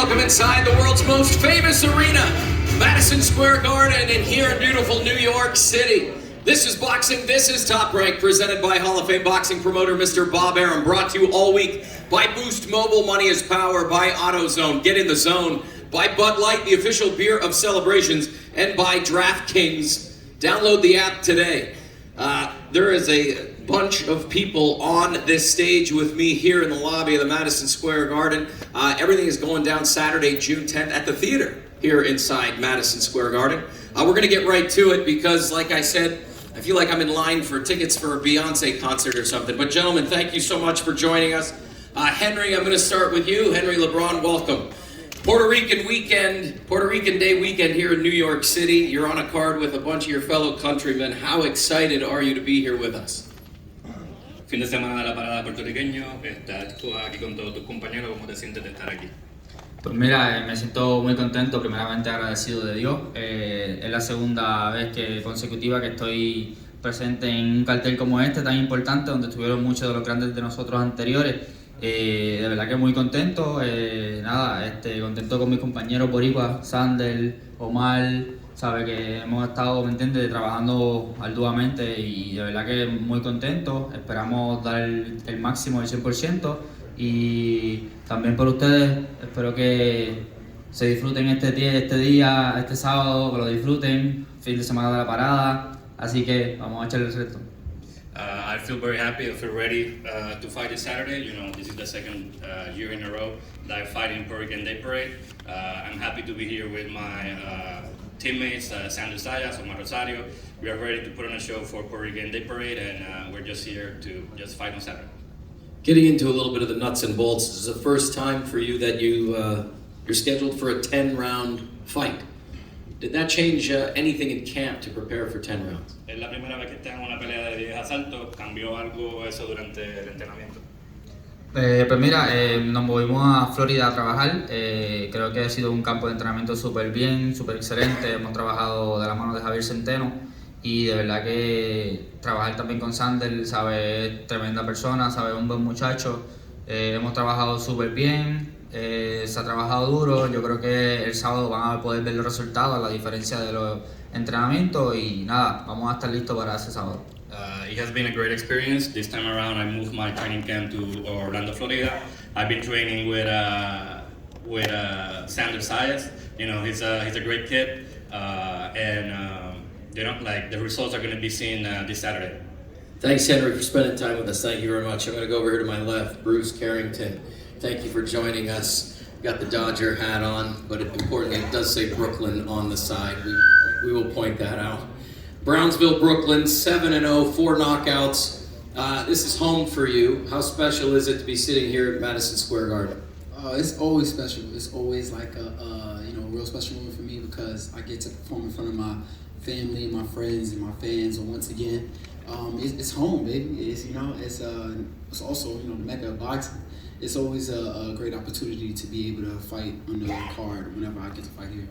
welcome inside the world's most famous arena, Madison Square Garden, and here in beautiful New York City. This is Boxing, this is Top Rank, presented by Hall of Fame boxing promoter Mr. Bob Arum, brought to you all week by Boost Mobile, Money is Power, by AutoZone, Get in the Zone, by Bud Light, the official beer of celebrations, and by DraftKings. Download the app today. There is a bunch of people on this stage with me here in the lobby of the Madison Square Garden. Everything is going down Saturday, June 10th at the theater here inside Madison Square Garden. We're going to get right to it because, like I said, I feel like I'm in line for tickets for a Beyonce concert or something. But gentlemen, thank you so much for joining us. Henry, I'm going to start with you. Henry Lebron, welcome. Puerto Rican Day weekend here in New York City. You're on a card with a bunch of your fellow countrymen. How excited are you to be here with us? Fin de semana de la parada puertorriqueño, estás tú aquí con todos tus compañeros, ¿cómo te sientes de estar aquí? Pues mira, me siento muy contento, primeramente agradecido de Dios. Es la segunda vez consecutiva que estoy presente en un cartel como este, tan importante, donde estuvieron muchos de los grandes de nosotros anteriores. De verdad que muy contento, contento con mis compañeros boricuas, Xander, Omar, sabe que hemos estado, ¿me entiendes?, trabajando arduamente y de verdad que muy contento. Esperamos dar el máximo, el 100%, y también por ustedes, espero que se disfruten este día, este sábado, que lo disfruten, fin de semana de la parada, así que vamos a echarle el resto. I feel very happy. I feel ready to fight this Saturday. You know, this is the second year in a row that I fight in Puerto Rican Day Parade. I'm happy to be here with my teammates, Xander, Zayas, Omar, Rosario. We are ready to put on a show for Puerto Rican Day Parade, and we're just here to just fight on Saturday. Getting into a little bit of the nuts and bolts, this is the first time for you that you're scheduled for a 10-round fight. Did that change anything in camp to prepare for 10 rounds? Es la primera vez que estás en una pelea de 10 asaltos. ¿Cambió algo eso durante el entrenamiento? Pues mira, nos movimos a Florida a trabajar. Creo que ha sido un campo de entrenamiento súper bien, súper excelente. Hemos trabajado de la mano de Javier Centeno y de verdad que trabajar también con Xander, sabe, es tremenda persona, sabe, un buen muchacho. Hemos trabajado súper bien, se ha trabajado duro. Yo creo que el sábado van a poder ver los resultados, la diferencia de los entrenamientos, y nada, vamos a estar listos para ese sábado. It has been a great experience. This time around, I moved my training camp to Orlando, Florida. I've been training with Xander Zayas. You know, he's a great kid, you know, like the results are going to be seen this Saturday. Thanks, Henry, for spending time with us. Thank you very much. I'm going to go over here to my left, Bruce Carrington. Thank you for joining us. Got the Dodger hat on, but importantly, it does say Brooklyn on the side. We will point that out. Brownsville, Brooklyn, 7-0, 4 knockouts. This is home for you. How special is it to be sitting here at Madison Square Garden? It's always special. It's always like a real special moment for me because I get to perform in front of my family, my friends, and my fans. And once again, it's home, baby. It's also the mecca of boxing. It's always a great opportunity to be able to fight under the card whenever I get to fight here.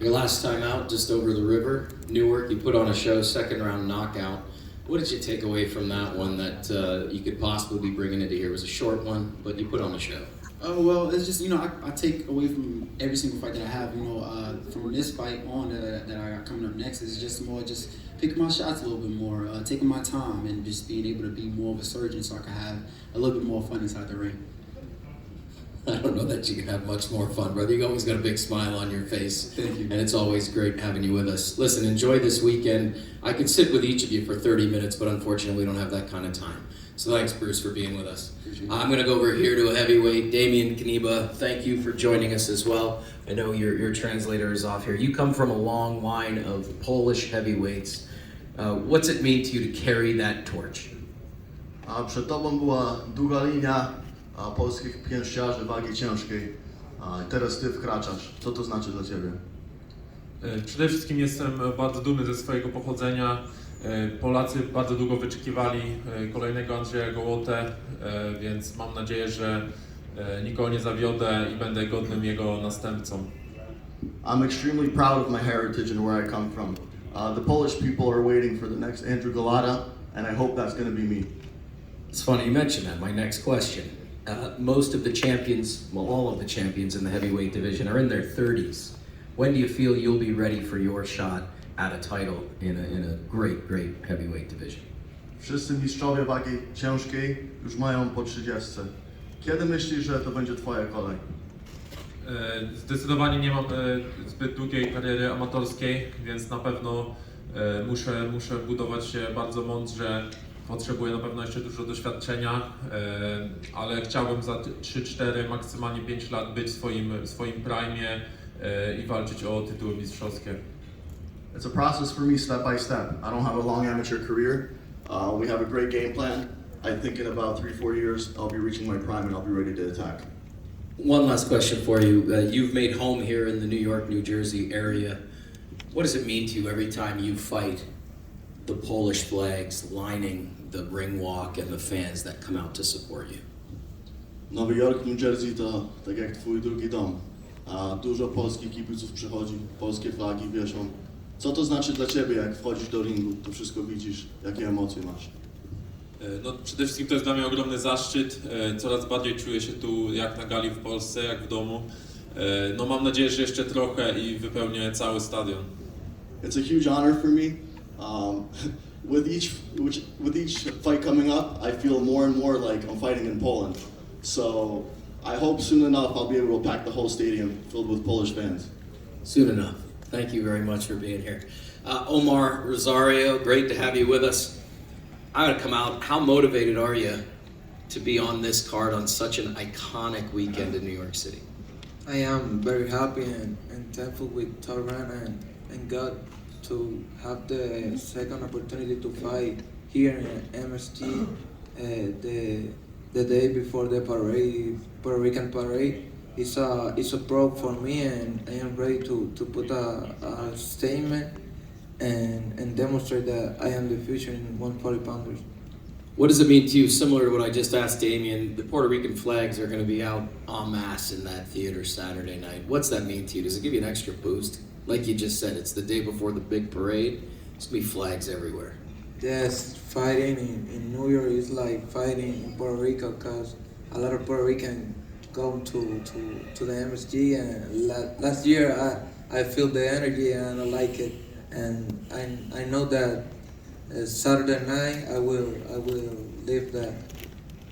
Your last time out, just over the river, Newark, you put on a show, second round knockout. What did you take away from that one that you could possibly be bringing into here? It was a short one, but you put on a show. Oh, well, it's just, I take away from every single fight that I have, from this fight on that I got coming up next, is just more just picking my shots a little bit more, taking my time, and just being able to be more of a surgeon so I can have a little bit more fun inside the ring. I don't know that you can have much more fun, brother. You always got a big smile on your face. Thank you. And it's always great having you with us. Listen, enjoy this weekend. I could sit with each of you for 30 minutes, but unfortunately we don't have that kind of time. So thanks, Bruce, for being with us. I'm going to go over here to a heavyweight, Damian Knyba. Thank you for joining us as well. I know your translator is off here. You come from a long line of Polish heavyweights. What's it mean to you to carry that torch? Przed tobą była długa linia polskich pięściarzy wagi ciężkiej. Teraz ty wkraczasz. Co to znaczy dla ciebie? Przede wszystkim jestem bardzo dumny ze swojego pochodzenia. Polacy bardzo długo wyczekiwali kolejnego Andrzeja Gołotę, więc mam nadzieję, że nikogo nie zawiodę i będę godnym jego następcą. I'm extremely proud of my heritage and where I come from. The Polish people are waiting for the next Andrew Golota, and I hope that's going to be me. It's funny you mentioned that. My next question. most of the champions, well, all of the champions in the heavyweight division are in their 30s. When do you feel you'll be ready for your shot at a title in a great, great heavyweight division? Wszyscy mistrzowie wagi ciężkiej już mają po 30. Kiedy myślisz, że to będzie twoja kolej? Zdecydowanie nie mam zbyt długiej kariery amatorskiej, więc na pewno muszę budować się bardzo mądrze. Potrzebuję na pewno jeszcze dużo doświadczenia, ale chciałbym za 3-4, maksymalnie 5 lat być w swoim prime i walczyć o tytuły mistrzowskie. It's a process for me step by step. I don't have a long amateur career. We have a great game plan. I think in about 3-4 years I'll be reaching my prime and I'll be ready to attack. One last question for you. You've made home here in the New York, New Jersey area. What does it mean to you every time you fight the Polish flags lining the ring walk and the fans that come out to support you? Nowy Jork, New Jersey to tak jak twój drugi dom. Dużo polskich kibiców przychodzi, polskie flagi wieszą. Co to znaczy dla ciebie, jak wchodzisz do ringu, to wszystko widzisz, jakie emocje masz? No, przede wszystkim to jest dla mnie ogromny zaszczyt. Coraz bardziej czuję się tu jak na gali w Polsce, jak w domu. No, mam nadzieję, że jeszcze trochę i wypełnię cały stadion. It's a huge honor for me. With each fight coming up, I feel more and more like I'm fighting in Poland. So I hope soon enough I'll be able to pack the whole stadium filled with Polish fans. Soon enough. Thank you very much for being here. Omar, Rosario, great to have you with us. I'm going to come out. How motivated are you to be on this card on such an iconic weekend in New York City? I am very happy and thankful with Taran and God to have the second opportunity to fight here in MSG the day before the parade, Puerto Rican parade. It's a proud for me, and I am ready to put a statement and demonstrate that I am the future in 140-pounders. What does it mean to you, similar to what I just asked Damian? The Puerto Rican flags are going to be out en masse in that theater Saturday night. What's that mean to you? Does it give you an extra boost? Like you just said, it's the day before the big parade. There's going to be flags everywhere. Yes, fighting in New York is like fighting in Puerto Rico, because a lot of Puerto Rican go to the MSG, and last year I feel the energy and I like it, and I know that Saturday night I will live that.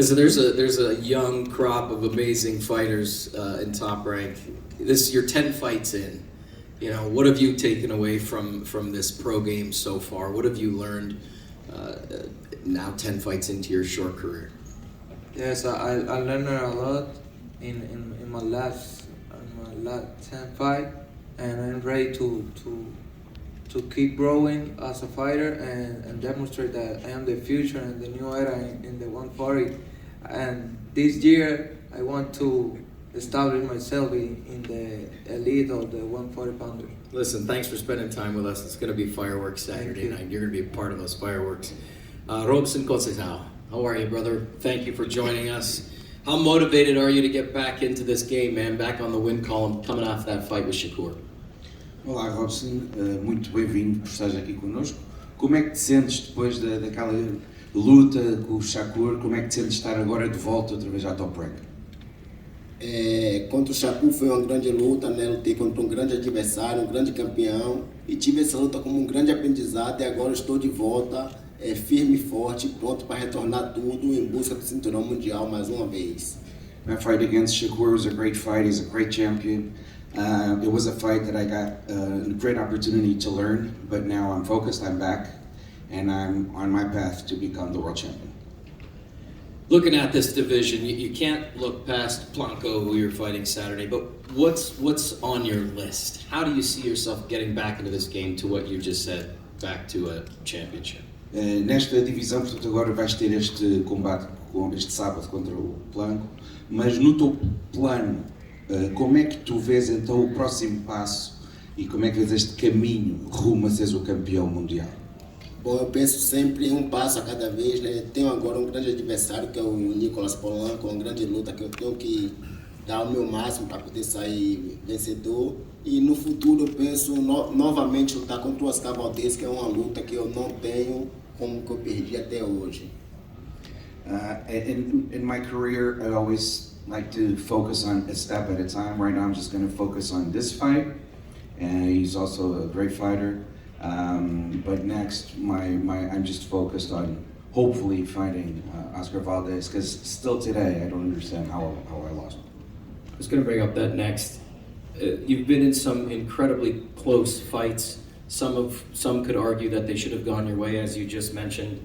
So there's a young crop of amazing fighters in Top Rank. You're 10 fights in. You know, what have you taken away from this pro game so far? What have you learned now 10 fights into your short career? Yes, I learned a lot in my last 10 fight, and I'm ready to keep growing as a fighter and demonstrate that I am the future and the new era in the 140. And this year I want to establish myself in the elite of the 140-pounder. Listen, thanks for spending time with us. It's going to be fireworks Saturday night. You're going to be a part of those fireworks. Robson, Conceicao, how are you, brother? Thank you for joining us. How motivated are you to get back into this game, man? Back on the win column, coming off that fight with Shakur. Olá, Robson. Muito bem-vindo por estar aqui connosco. Como é que te sentes depois daquela luta com o Shakur? Como é que te sentes estar agora de volta outra vez à Top Rank? Contra o Shakur foi uma grande luta, né? Lutei contra um grande adversário, um grande campeão, e tive essa luta como um grande aprendizado, e agora estou de volta, firme e forte, pronto para retornar tudo em busca do cinturão mundial mais uma vez. My fight against Shakur was a great fight. He's a great champion. It was a fight that I got a great opportunity to learn, but now I'm focused, I'm back, and I'm on my path to become the world champion. Looking at this division, you can't look past Blanco, who you're fighting Saturday, but what's on your list? How do you see yourself getting back into this game to what you just said, back to a championship? Nesta divisão, portanto, agora vais ter este combate este sábado contra o Blanco, mas no teu plano, como é que tu vês então o próximo passo e como é que vês este caminho rumo a seres o campeão mundial? Bom, eu penso sempre em um passo a cada vez, né? Tenho agora um grande adversário, que é o Nicolas Polanco, uma grande luta que eu tenho que dar o meu máximo para poder sair vencedor. E no futuro eu penso novamente lutar contra o Oscar Valdez, que é uma luta que eu não tenho como que eu perdi até hoje. In my career, I always like to focus on a step at a time. Right now, I'm just going to focus on this fight, and he's also a great fighter. But next, I'm just focused on hopefully fighting Oscar Valdez, because still today, I don't understand how I lost. I was going to bring up that next. You've been in some incredibly close fights. Some could argue that they should have gone your way, as you just mentioned.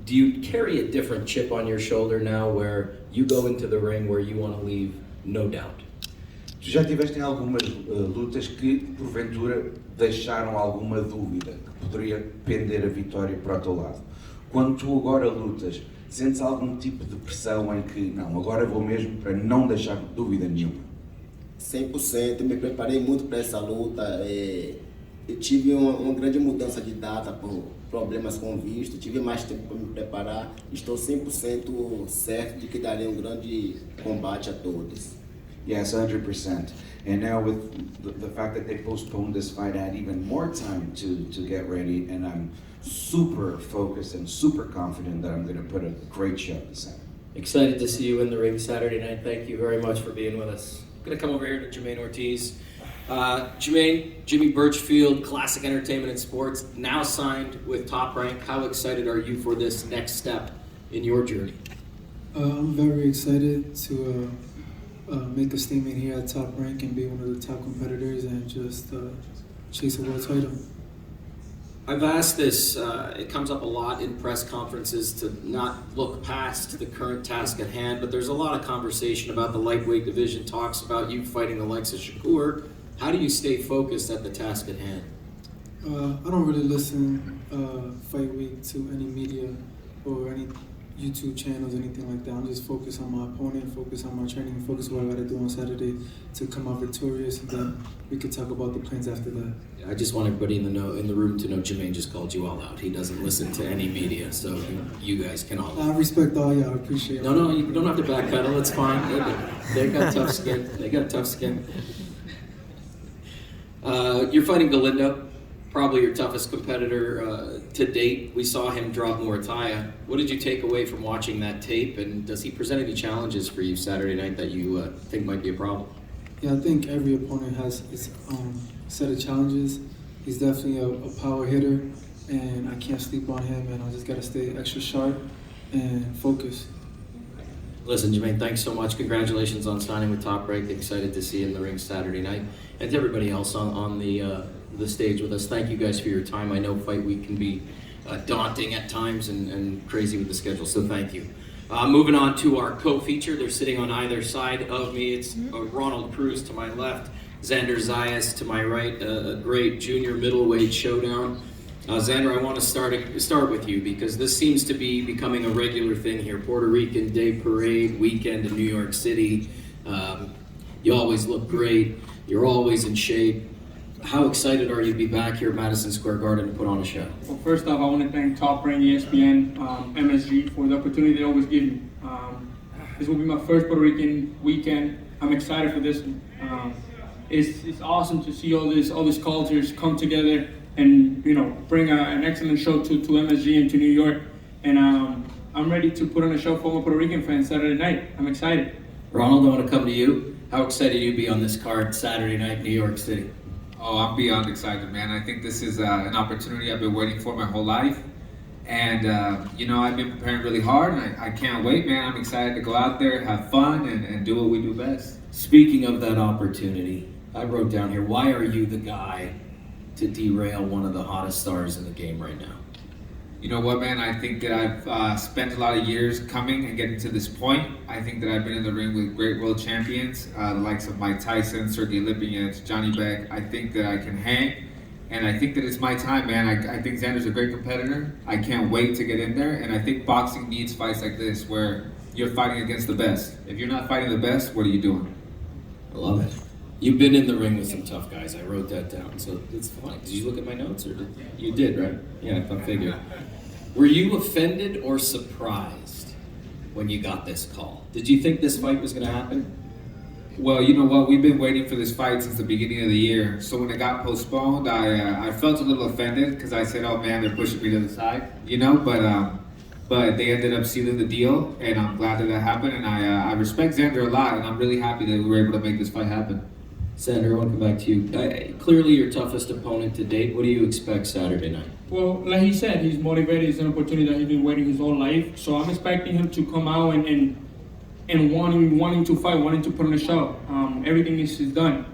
Do you carry a different chip on your shoulder now, where you go into the ring where you want to leave no doubt? Tu já tiveste em algumas lutas que, porventura, deixaram alguma dúvida, que poderia pender a vitória para o teu lado. Quando tu agora lutas, sentes algum tipo de pressão em que, não, agora vou mesmo para não deixar dúvida nenhuma? 100%, me preparei muito para essa luta. Eu tive uma grande mudança de data por problemas com visto, tive mais tempo para me preparar. Estou 100% certo de que darei um grande combate a todos. Yes, 100%. And now with the fact that they postponed this fight, I had even more time to get ready, and I'm super focused and super confident that I'm going to put a great show this Saturday. Excited to see you in the ring Saturday night. Thank you very much for being with us. I'm going to come over here to Jamaine Ortiz. Jamaine, Jimmy Birchfield, Classic Entertainment and Sports, now signed with Top Rank. How excited are you for this next step in your journey? I'm very excited to make a statement here at Top Rank and be one of the top competitors and just chase a world title. I've asked this, it comes up a lot in press conferences, to not look past the current task at hand, but there's a lot of conversation about the lightweight division, talks about you fighting the likes of Shakur. How do you stay focused at the task at hand? I don't really listen fight week to any media or any YouTube channels, anything like that. I'm just focused on my opponent, focused on my training, focused on what I gotta do on Saturday to come out victorious, and then we could talk about the plans after that. I just want everybody in the room to know Jamaine just called you all out. He doesn't listen to any media, so you guys can all. I respect all y'all. I appreciate it. No, you don't have to backpedal. It's fine. They got tough skin. They got tough skin. You're fighting Galindo, probably your toughest competitor to date. We saw him drop Morataya. What did you take away from watching that tape, and does he present any challenges for you Saturday night that you think might be a problem? Yeah, I think every opponent has his set of challenges. He's definitely a power hitter, and I can't sleep on him, and I just gotta stay extra sharp and focused. Listen, Jamaine, thanks so much. Congratulations on signing with Top Rank. Excited to see you in the ring Saturday night. And to everybody else on the stage with us, thank you guys for your time. I know fight week can be daunting at times and crazy with the schedule, so thank you. Moving on to our co-feature, they're sitting on either side of me. It's Ronald Cruz to my left, Xander Zayas to my right, a great junior middleweight showdown. Xander, I want to start with you, because this seems to be becoming a regular thing here. Puerto Rican Day Parade weekend in New York City. You always look great. You're always in shape. How excited are you to be back here at Madison Square Garden to put on a show? Well, first off, I want to thank Top Rank, ESPN, MSG for the opportunity they always give me. This will be my first Puerto Rican weekend. I'm excited for this one. It's awesome to see all these cultures come together and bring an excellent show to MSG and to New York. And I'm ready to put on a show for all Puerto Rican fans Saturday night. I'm excited. Ronald, I want to come to you. How excited are you to be on this card Saturday night in New York City? Oh, I'm beyond excited, man. I think this is an opportunity I've been waiting for my whole life. And, I've been preparing really hard, and I can't wait, man. I'm excited to go out there, have fun, and do what we do best. Speaking of that opportunity, I wrote down here, why are you the guy to derail one of the hottest stars in the game right now? You know what, man? I think that I've spent a lot of years coming and getting to this point. I think that I've been in the ring with great world champions, the likes of Mike Tyson, Sergey Lipinets, Johnny Beck. I think that I can hang, and I think that it's my time, man. I think Xander's a great competitor. I can't wait to get in there, and I think boxing needs fights like this where you're fighting against the best. If you're not fighting the best, what are you doing? I love it. You've been in the ring with some tough guys. I wrote that down, so it's fine. Did you look at my notes, or you did, right? Yeah, I figured. Were you offended or surprised when you got this call? Did you think this fight was going to happen? Well, you know what? We've been waiting for this fight since the beginning of the year. So when it got postponed, I felt a little offended because I said, "Oh man, they're pushing me to the side," But but they ended up sealing the deal, and I'm glad that happened. And I respect Xander a lot, and I'm really happy that we were able to make this fight happen. Xander, I want to come back to you. Clearly your toughest opponent to date. What do you expect Saturday night? Well, like he said, he's motivated. It's an opportunity that he's been waiting his whole life. So I'm expecting him to come out and wanting to fight, wanting to put on a show. Everything is done.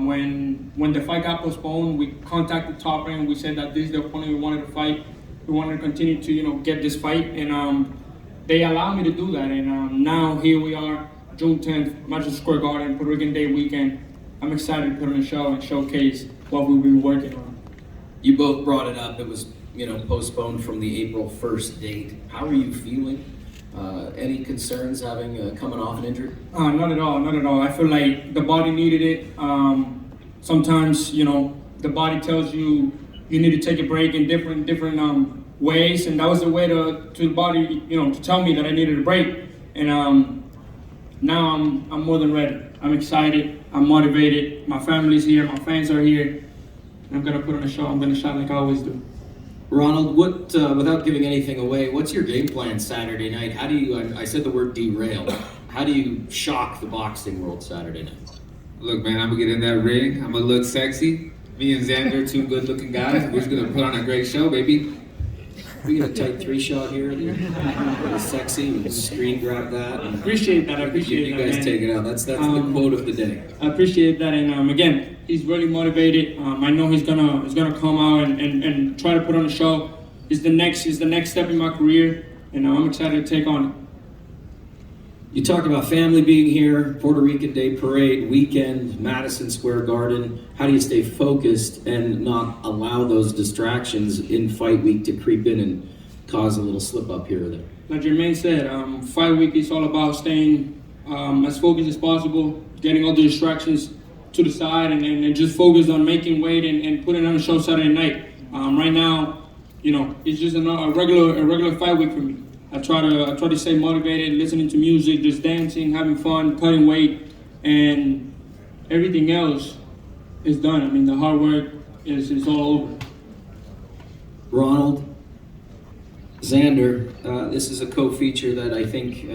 When the fight got postponed, we contacted Top Rank. We said that this is the opponent we wanted to fight. We wanted to continue to get this fight, and they allowed me to do that. And now here we are, June 10th, Madison Square Garden, Puerto Rican Day weekend. I'm excited to put on a show and showcase what we've been working on. You both brought it up. It was postponed from the April 1st date. How are you feeling? Any concerns having coming off an injury? Not at all, not at all. I feel like the body needed it. Sometimes, the body tells you need to take a break in different ways, and that was the way to the body, to tell me that I needed a break. And now I'm more than ready. I'm excited. I'm motivated. My family's here. My fans are here. I'm gonna put on a show. I'm gonna shine like I always do. Ronald, what, without giving anything away, what's your game plan Saturday night? How do you, I said the word derail, how do you shock the boxing world Saturday night? Look, man, I'm gonna get in that ring. I'm gonna look sexy. Me and Xander, two good-looking guys. We're just gonna put on a great show, baby. We get a tight 3-shot here. It's sexy. We can screen grab that. I appreciate that. I appreciate you that. guys man. take it out. That's the quote of the day. I appreciate that, and again, he's really motivated. I know he's gonna come out and try to put on a show. He's the next step in my career, and I'm excited to take on it. You talked about family being here, Puerto Rican Day Parade weekend, Madison Square Garden. How do you stay focused and not allow those distractions in fight week to creep in and cause a little slip up here or there? Like Jamaine said, fight week is all about staying as focused as possible, getting all the distractions to the side, and just focus on making weight and putting on a show Saturday night. Right now, it's just a regular fight week for me. I try to stay motivated, listening to music, just dancing, having fun, cutting weight, and everything else is done. I mean, the hard work is all over. Ronald, Xander, this is a co-feature that I think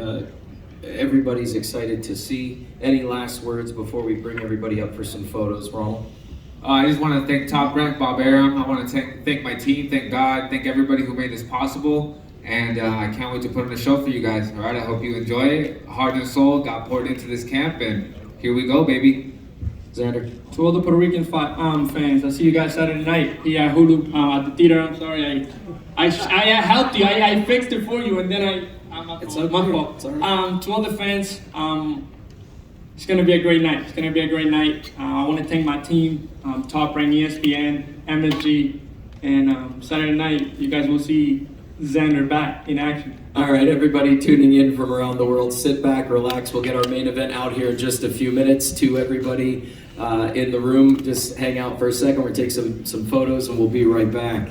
everybody's excited to see. Any last words before we bring everybody up for some photos, Ronald? I just want to thank Top Rank, Bob Arum. I want to thank my team, thank God, thank everybody who made this possible. And I can't wait to put on a show for you guys. All right, I hope you enjoy it. Heart and soul got poured into this camp, and here we go, baby. Xander. To all the Puerto Rican fans, I see you guys Saturday night here at Hulu, at the theater. I'm sorry, I helped you. I fixed it for you, and then it's my fault. To all the fans, it's gonna be a great night. It's gonna be a great night. I want to thank my team, Top Rank, ESPN, MSG, and Saturday night you guys will see Xander back in action. All right, everybody tuning in from around the world, sit back, relax. We'll get our main event out here in just a few minutes. To everybody in the room, just hang out for a second. We'll take some photos and we'll be right back.